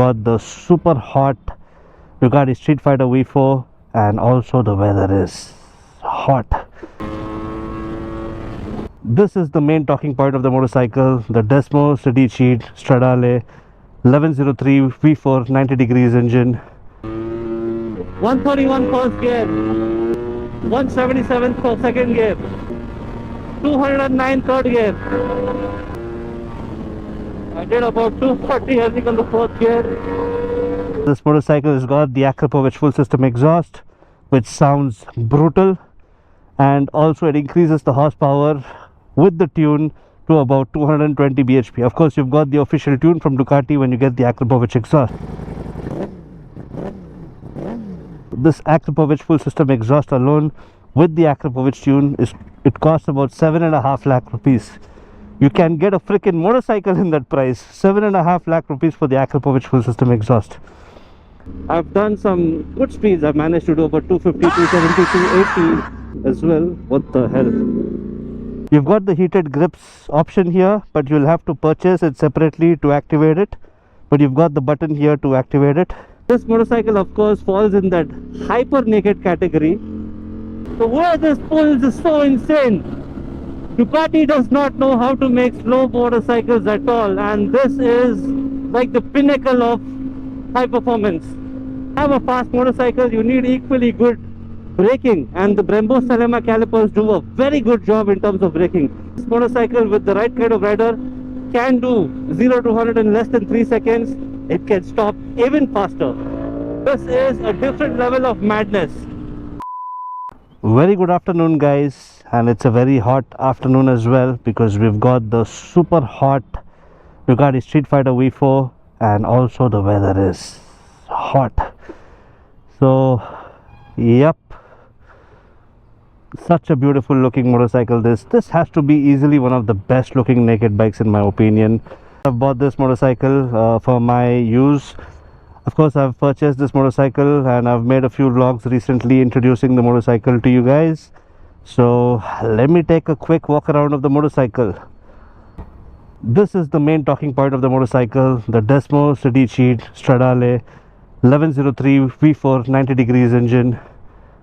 got the super hot Ducati Streetfighter V4, and also the weather is hot. This is the main talking point of the motorcycle, the Desmo Steady Cheat Stradale 1103 V4 90 degrees engine. 131 first gear, 177 for second gear, 209 third gear. I did about 240 I think on the fourth gear. This motorcycle has got the Akrapovic full system exhaust, which sounds brutal, and also it increases the horsepower with the tune to about 220 bhp. Of course, you've got the official tune from Ducati when you get the Akrapovic exhaust. This Akrapovic full system exhaust alone with the Akrapovic tune it costs about 7.5 lakh rupees. You can get a freaking motorcycle in that price. 7.5 lakh rupees for the Akrapovic full system exhaust. I've done some good speeds. I've managed to do about 250, 270, 280 as well. What the hell? You've got the heated grips option here, but you'll have to purchase it separately to activate it. But you've got the button here to activate it. This motorcycle, of course, falls in that hyper naked category. The way this pulls is so insane. Ducati does not know how to make slow motorcycles at all, and this is like the pinnacle of high performance. Have a fast motorcycle, you need equally good braking, and the Brembo Salema calipers do a very good job in terms of braking. This motorcycle with the right kind of rider can do 0 to 100 in less than 3 seconds. It can stop even faster. This is a different level of madness. Very good afternoon, guys, and it's a very hot afternoon as well because we've got the super hot Ducati Streetfighter V4, and also the weather is hot. So yep, such a beautiful looking motorcycle. This has to be easily one of the best looking naked bikes in my opinion. I've bought this motorcycle for my use. Of course, I've purchased this motorcycle and I've made a few vlogs recently introducing the motorcycle to you guys. So let me take a quick walk around of the motorcycle. This is the main talking point of the motorcycle, the Desmo Steady Cheat Stradale 1103 V4 90 degrees engine,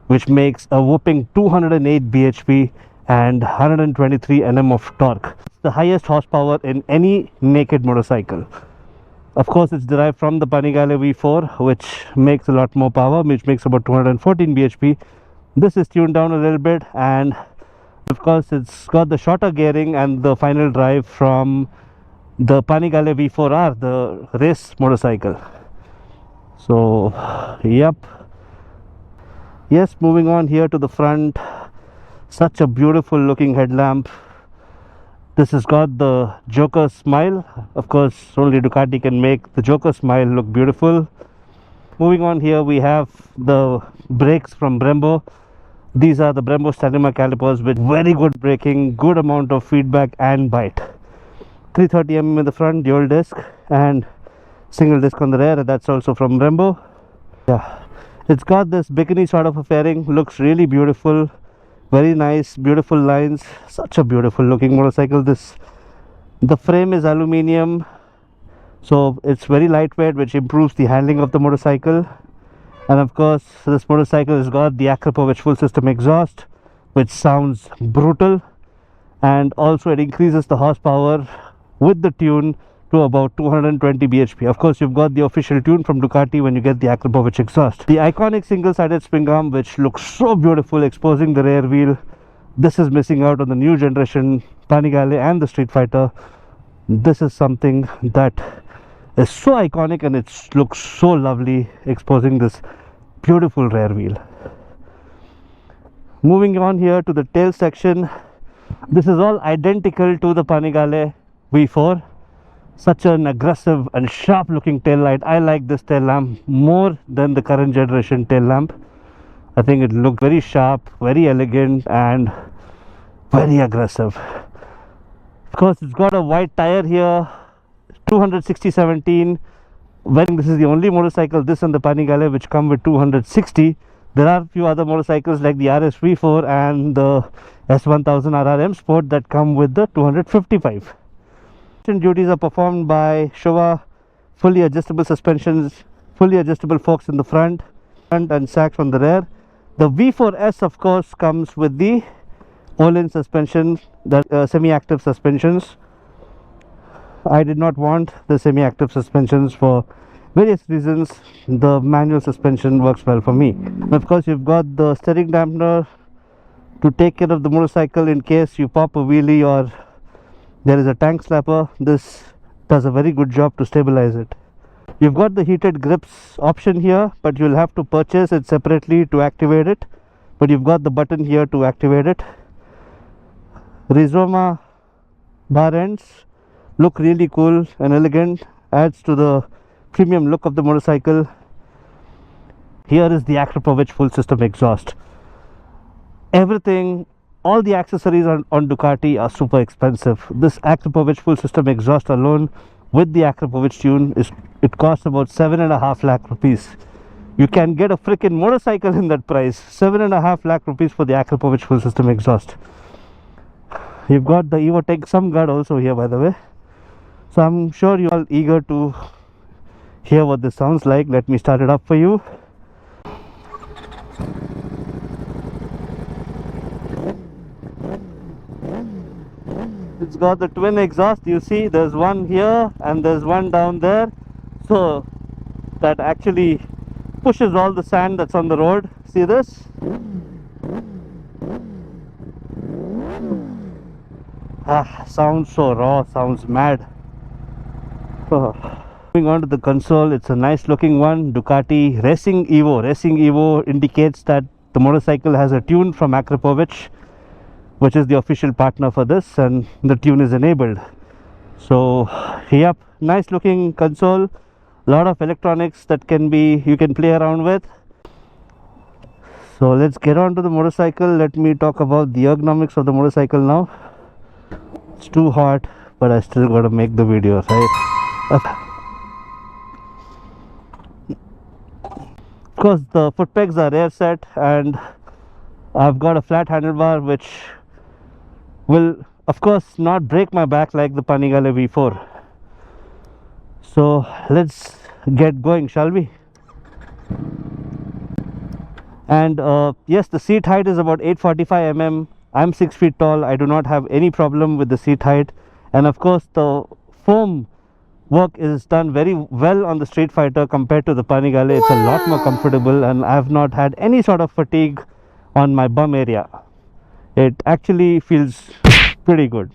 which makes a whopping 208 bhp and 123 Nm of torque. It's the highest horsepower in any naked motorcycle. Of course, it's derived from the Panigale V4, which makes a lot more power, which makes about 214 bhp. This is tuned down a little bit, and of course it's got the shorter gearing and the final drive from the Panigale V4R, the race motorcycle. So yep. Yes, moving on here to the front, such a beautiful looking headlamp. This has got the Joker smile. Of course, only Ducati can make the Joker smile look beautiful. Moving on here, we have the brakes from Brembo. These are the Brembo Salema calipers with very good braking, good amount of feedback and bite. 330 mm in the front, dual disc, and single disc on the rear. That's also from Brembo. Yeah, it's got this bikini sort of a fairing. Looks really beautiful. Very nice, beautiful lines. Such a beautiful looking motorcycle. The frame is aluminium, so it's very lightweight, which improves the handling of the motorcycle. And of course, this motorcycle has got the Akrapovic full system exhaust, which sounds brutal, and also it increases the horsepower with the tune to about 220 bhp. Of course, you've got the official tune from Ducati when you get the Akrapovic exhaust. The iconic single-sided spring arm, which looks so beautiful, exposing the rear wheel. This is missing out on the new generation Panigale and the Streetfighter. This is something that is so iconic, and it looks so lovely, exposing this beautiful rear wheel. Moving on here to the tail section, this is all identical to the Panigale V4. Such an aggressive and sharp looking tail light. I like this tail lamp more than the current generation tail lamp. I think it looked very sharp, very elegant, and very aggressive. Of course, it's got a wide tire here, 260/17. When this is the only motorcycle, this and the Panigale, which come with 260. There are a few other motorcycles like the RS V4 and the S1000 RRM Sport that come with the 255. Duties are performed by Showa fully adjustable suspensions, fully adjustable forks in the front and sacks on the rear. The V4S of course comes with the all-in suspension, the semi-active suspensions. I did not want the semi-active suspensions for various reasons. The manual suspension works well for me. And of course you've got the steering dampener to take care of the motorcycle in case you pop a wheelie or there is a tank slapper. This does a very good job to stabilize it. You've got the heated grips option here, but you'll have to purchase it separately to activate it, but you've got the button here to activate it. Rizoma bar ends look really cool and elegant, adds to the premium look of the motorcycle. Here is the Akrapovic full system exhaust. Everything, all the accessories on Ducati are super expensive. This Akrapovic full system exhaust alone with the Akrapovic tune it costs about 7.5 lakh rupees. You can get a freaking motorcycle in that price. 7.5 lakh rupees for the Akrapovic full system exhaust. You've got the Evotech some guard also here, by the way. So I'm sure you're all eager to hear what this sounds like. Let me start it up for you. It's got the twin exhaust. You see there's one here and there's one down there, so that actually pushes all the sand that's on the road. See this? Sounds so raw, sounds mad. Moving on to the console, it's a nice looking one. Ducati Racing Evo. Racing Evo indicates that the motorcycle has a tune from Akrapovic, which is the official partner for this, and the tune is enabled. So yep, nice looking console, a lot of electronics that you can play around with. So let's get on to the motorcycle. Let me talk about the ergonomics of the motorcycle now. It's too hot, but I still got to make the video, right? Of course the foot pegs are rear set, and I've got a flat handlebar which will of course not break my back like the Panigale V4. So let's get going, shall we? And yes, the seat height is about 845 mm. I'm 6 feet tall. I do not have any problem with the seat height, and of course the foam work is done very well on the Streetfighter compared to the Panigale. It's a lot more comfortable, and I have not had any sort of fatigue on my bum area. It actually feels pretty good,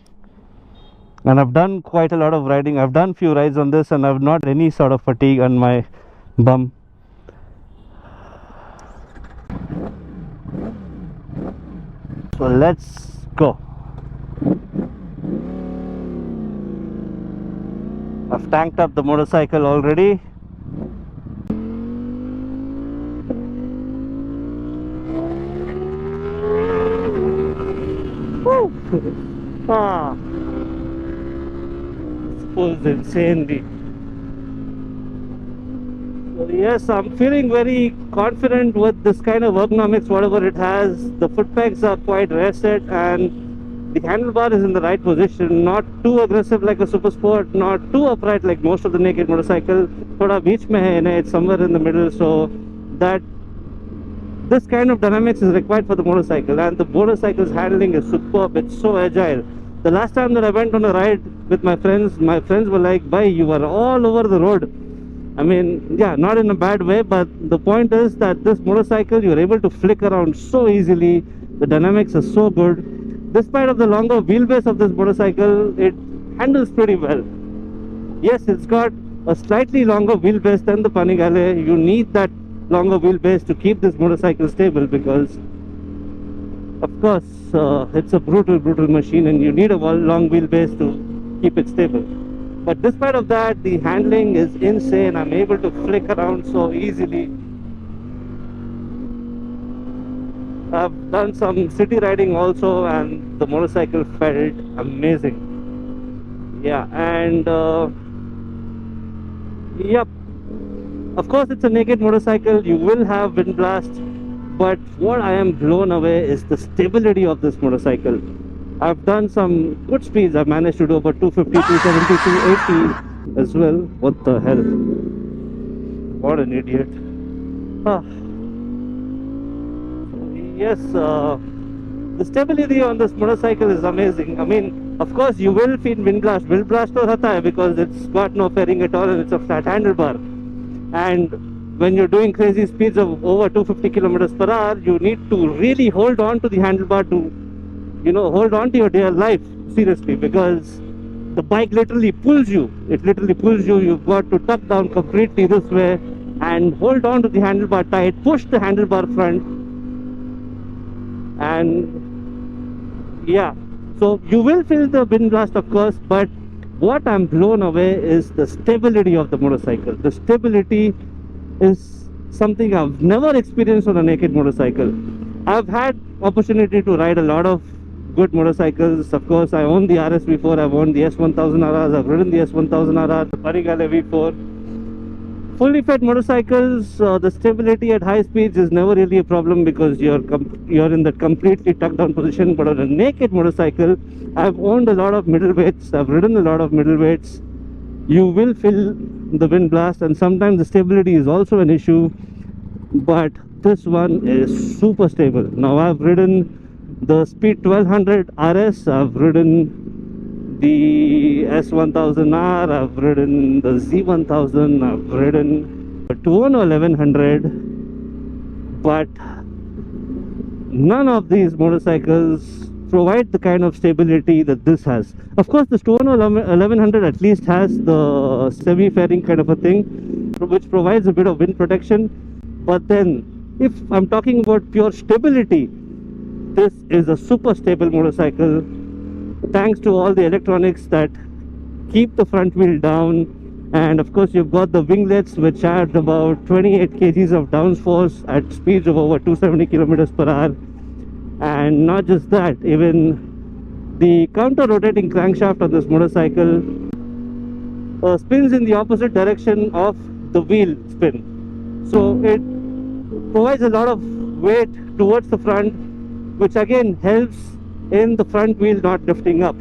and I've done quite a lot of riding. I've done few rides on this and I've not any sort of fatigue on my bum. So let's go. I've tanked up the motorcycle already. Woo! This pulls insanely. So yes, I'm feeling very confident with this kind of ergonomics, whatever it has. The foot pegs are quite rear set, and the handlebar is in the right position. Not too aggressive like a Super Sport, not too upright like most of the naked motorcycle. Thoda beech mein hai, it's somewhere in the middle, so that this kind of dynamics is required for the motorcycle. And the motorcycle's handling is superb. It's so agile. The last time that I went on a ride with my friends were like, "Bhai, you were all over the road." I mean, yeah, not in a bad way, but the point is that this motorcycle, you're able to flick around so easily. The dynamics are so good. Despite of the longer wheelbase of this motorcycle, it handles pretty well. Yes, it's got a slightly longer wheelbase than the Panigale. You need that longer wheelbase to keep this motorcycle stable, because of course it's a brutal machine, and you need a long wheelbase to keep it stable. But despite of that, the handling is insane. I'm able to flick around so easily. I've done some city riding also, and the motorcycle felt amazing. Yeah, and yep, of course it's a naked motorcycle. You will have wind blast, but what I am blown away is the stability of this motorcycle. I've done some good speeds. I've managed to do about 250, 270, 280 as well. What the hell? What an idiot. Ah, yes, the stability on this motorcycle is amazing. I mean, of course, you will feel wind blast. Wind blast to hata hai because it's got no fairing at all and it's a flat handlebar. And when you're doing crazy speeds of over 250 kilometers per hour, you need to really hold on to the handlebar to, hold on to your dear life, seriously, because the bike literally pulls you. It literally pulls you. You've got to tuck down completely this way and hold on to the handlebar tight, push the handlebar front, and yeah, so you will feel the wind blast, of course, but what I'm blown away is the stability of the motorcycle. The stability is something I've never experienced on a naked motorcycle. I've had opportunity to ride a lot of good motorcycles. Of course, I own the RS V4, I've owned the S1000RRs, I've ridden the S1000RR, the Panigale V4. Fully fed motorcycles, the stability at high speeds is never really a problem because you're in that completely tucked down position. But on a naked motorcycle, I've owned a lot of middleweights, I've ridden a lot of middleweights. You will feel the wind blast, and sometimes the stability is also an issue, but this one is super stable. Now, I've ridden the Speed 1200 RS, I've ridden the S1000R, I've ridden the Z1000, I've ridden the Tuono 1100, but none of these motorcycles provide the kind of stability that this has. Of course, the Tuono 1100 at least has the semi-fairing kind of a thing, which provides a bit of wind protection. But then, if I'm talking about pure stability, this is a super stable motorcycle, thanks to all the electronics that keep the front wheel down. And of course, you've got the winglets, which add about 28 kgs of downforce at speeds of over 270 kilometers per hour. And not just that, even the counter rotating crankshaft on this motorcycle spins in the opposite direction of the wheel spin, so it provides a lot of weight towards the front, which again helps in the front wheel not lifting up.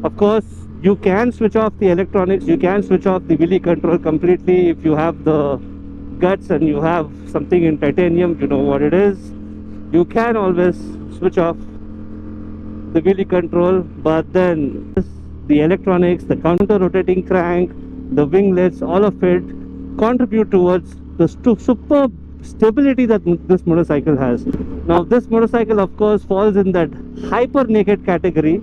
Of course, you can switch off the electronics, you can switch off the wheelie control completely if you have the guts and you have something in titanium, you know what it is. You can always switch off the wheelie control, but then the electronics, the counter rotating crank, the winglets, all of it contribute towards the superb stability that this motorcycle has. Now, this motorcycle, of course, falls in that hyper naked category.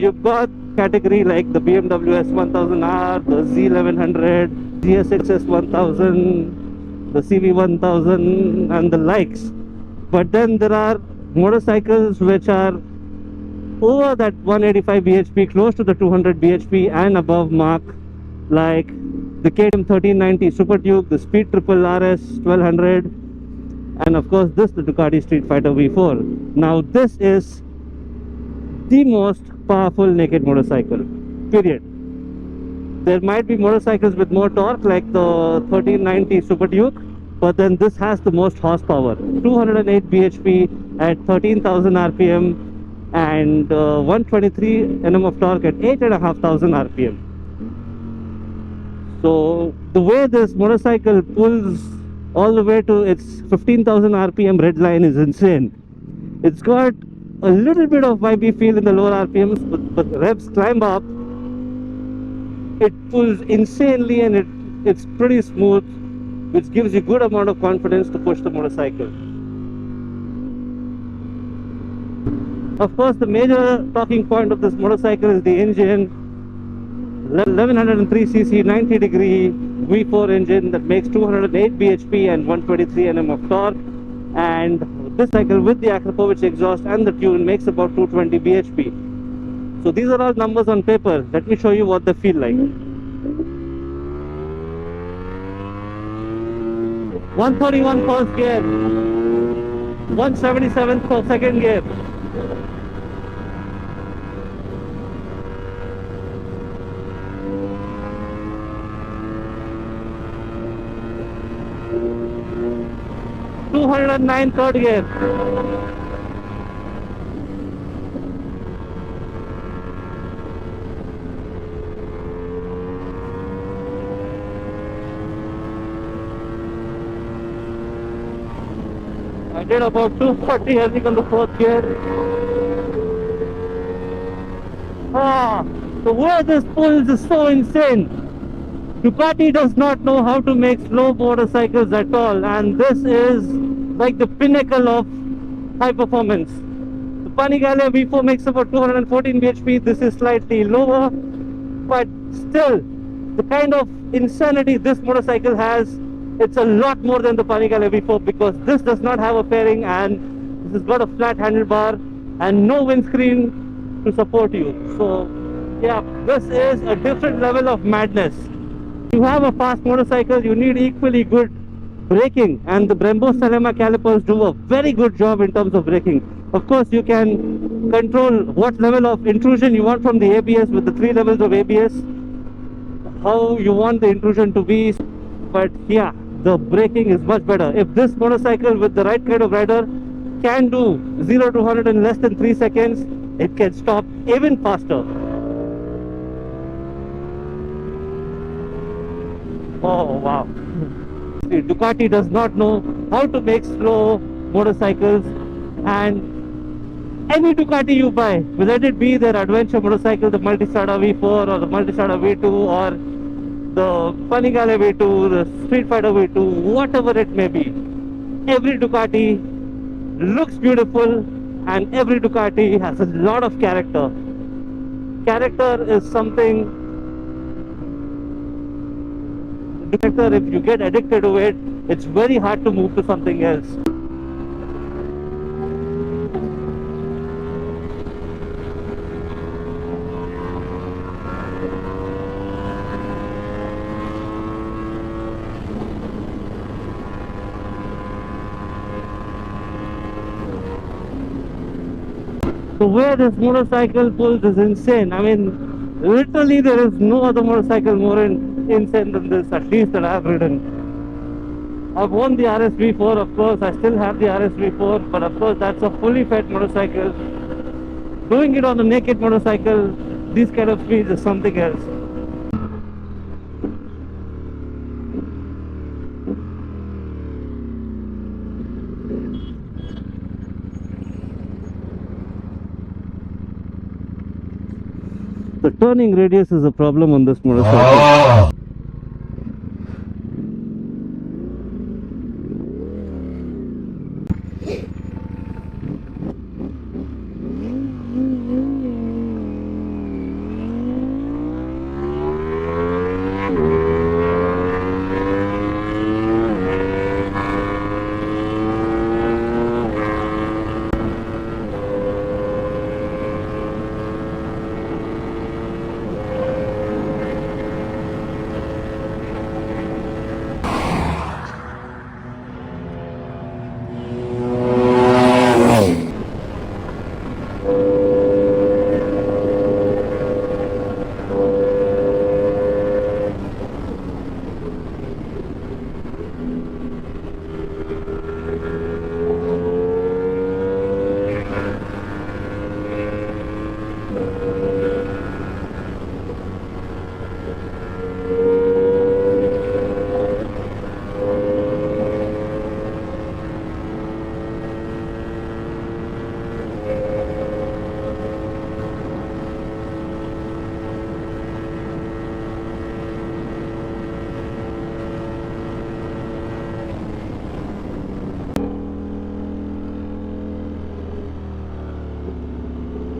You've got category like the BMW S1000R, the Z1100, GSX S1000, the CV1000, and the likes. But then there are motorcycles which are over that 185 bhp, close to the 200 bhp and above mark, like the KTM 1390 Super Duke, the Speed Triple RS 1200, and of course this, the Ducati Streetfighter V4. Now, this is the most powerful naked motorcycle, period. There might be motorcycles with more torque like the 1390 Super Duke, but then this has the most horsepower, 208 bhp at 13,000 rpm and 123 Nm of torque at 8,500 rpm. So the way this motorcycle pulls all the way to its 15,000 rpm red line is insane. It's got a little bit of vibey feel in the lower rpms, but the revs climb up, it pulls insanely, and it's pretty smooth, which gives you good amount of confidence to push the motorcycle. Of course, the major talking point of this motorcycle is the engine. 1103cc 90 degree V4 engine that makes 208 bhp and 123 Nm of torque, and this cycle with the Akrapovic exhaust and the tune makes about 220 bhp. So these are all numbers on paper. Let me show you what they feel like. 131 first gear, 177 for second gear. ...209 third gear. did about 240, I think, on the fourth gear. The way this pulls is so insane. Ducati does not know how to make slow motorcycles at all, and this is like the pinnacle of high performance. The Panigale V4 makes about 214 bhp. This is slightly lower, but still, the kind of insanity this motorcycle has, it's a lot more than the Panigale V4, because this does not have a fairing and this has got a flat handlebar and no windscreen to support you. So yeah, this is a different level of madness. You have a fast motorcycle, you need equally good braking, and the Brembo Salema calipers do a very good job in terms of braking. Of course, you can control what level of intrusion you want from the ABS with the 3 levels of ABS, how you want the intrusion to be, but yeah, the braking is much better. If this motorcycle with the right kind of rider can do 0 to 100 in less than 3 seconds, it can stop even faster. Oh wow. Ducati does not know how to make slow motorcycles, and any Ducati you buy, whether it be their adventure motorcycle, the Multistrada V4 or the Multistrada V2 or the Panigale V2, the Streetfighter V2, whatever it may be, every Ducati looks beautiful and every Ducati has a lot of character. Character is something, if you get addicted to it, it's very hard to move to something else. The way this motorcycle pulls is insane. I mean, literally there is no other motorcycle more insane than this, at least that I've ridden. I've won the RSV4, of course. I still have the RSV4, but of course that's a fully fed motorcycle. Doing it on a naked motorcycle, these kind of speeds is something else. The turning radius is a problem on this motorcycle.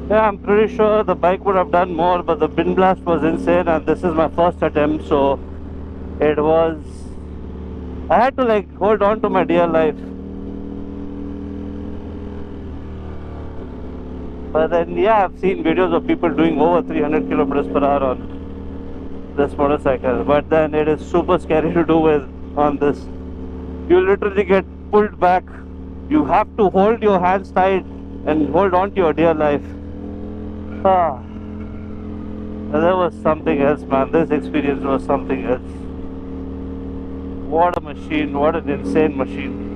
Yeah, I'm pretty sure the bike would have done more, but the bin blast was insane, and this is my first attempt, so it was, I had to like hold on to my dear life. But then yeah, I've seen videos of people doing over 300 kilometers per hour on this motorcycle, but then it is super scary to do with on this. You literally get pulled back. You have to hold your hands tight and hold on to your dear life. There was something else, man. This experience was something else. What a machine, what an insane machine.